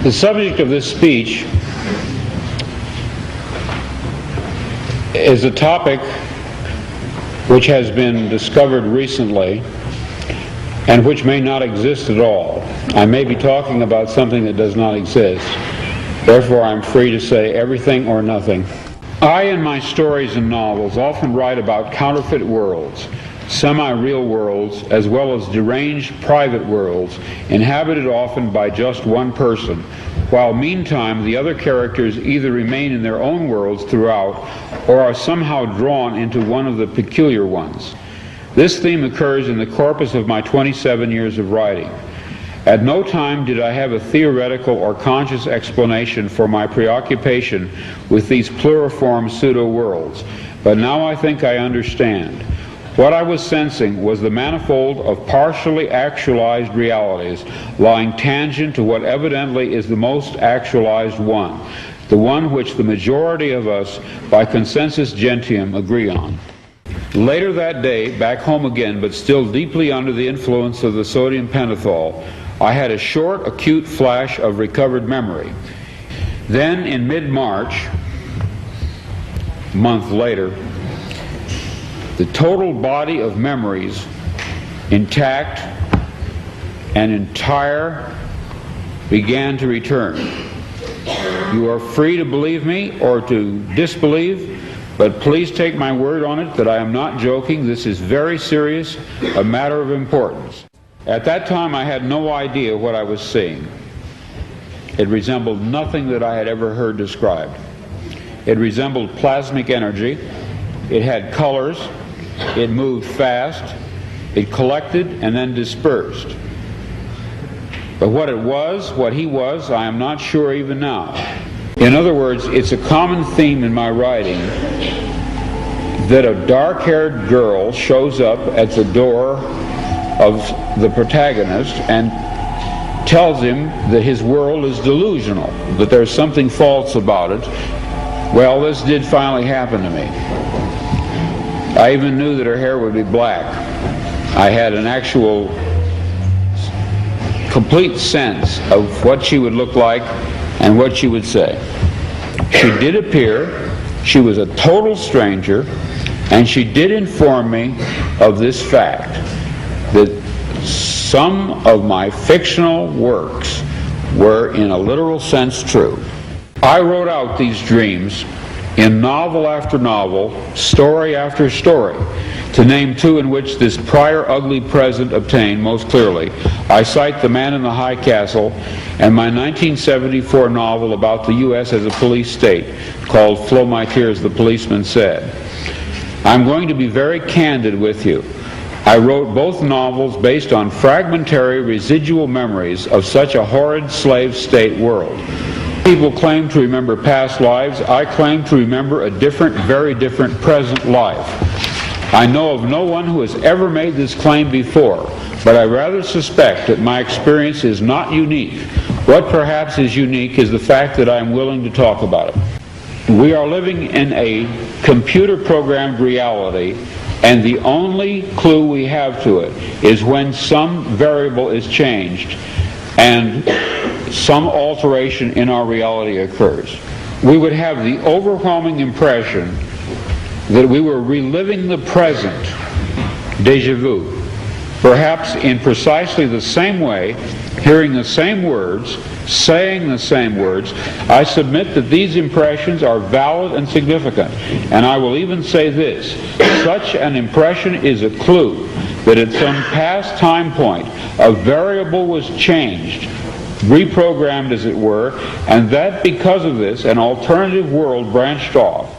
The subject of this speech is a topic which has been discovered recently and which may not exist at all. I may be talking about something that does not exist. Therefore, I'm free to say everything or nothing. I, in my stories and novels, often write about counterfeit worlds, semi-real worlds, as well as deranged private worlds, inhabited often by just one person, while meantime the other characters either remain in their own worlds throughout or are somehow drawn into one of the peculiar ones. This theme occurs in the corpus of my 27 years of writing. At no time did I have a theoretical or conscious explanation for my preoccupation with these pluriform pseudo-worlds, but now I think I understand. What I was sensing was the manifold of partially actualized realities lying tangent to what evidently is the most actualized one, the one which the majority of us, by consensus gentium, agree on. Later that day, back home again, but still deeply under the influence of the sodium pentothal, I had a short, acute flash of recovered memory. Then, in mid-March, a month later, the total body of memories, intact and entire, began to return. You are free to believe me or to disbelieve, but please take my word on it that I am not joking. This is very serious, a matter of importance. At that time, I had no idea what I was seeing. It resembled nothing that I had ever heard described. It resembled plasmic energy. It had colors. It moved fast. It collected and then dispersed. But what it was, what he was, I am not sure even now. In other words, it's a common theme in my writing that a dark-haired girl shows up at the door of the protagonist and tells him that his world is delusional, that there's something false about it. Well, this did finally happen to me. I even knew that her hair would be black. I had an actual complete sense of what she would look like and what she would say. She did appear. She was a total stranger, and she did inform me of this fact, that some of my fictional works were in a literal sense true. I wrote out these dreams in novel after novel, story after story. To name two in which this prior ugly present obtained most clearly, I cite The Man in the High Castle and my 1974 novel about the U.S. as a police state called Flow My Tears, the Policeman Said. I'm going to be very candid with you. I wrote both novels based on fragmentary residual memories of such a horrid slave state world. People claim to remember past lives. I claim to remember a different, very different present life. I know of no one who has ever made this claim before, but I rather suspect that my experience is not unique. What perhaps is unique is the fact that I am willing to talk about it. We are living in a computer-programmed reality, and the only clue we have to it is when some variable is changed and some alteration in our reality occurs. We would have the overwhelming impression that we were reliving the present, déjà vu, perhaps in precisely the same way, hearing the same words, saying the same words. I submit that these impressions are valid and significant, and I will even say this: such an impression is a clue that at some past time point a variable was changed, reprogrammed as it were, and that because of this an alternative world branched off.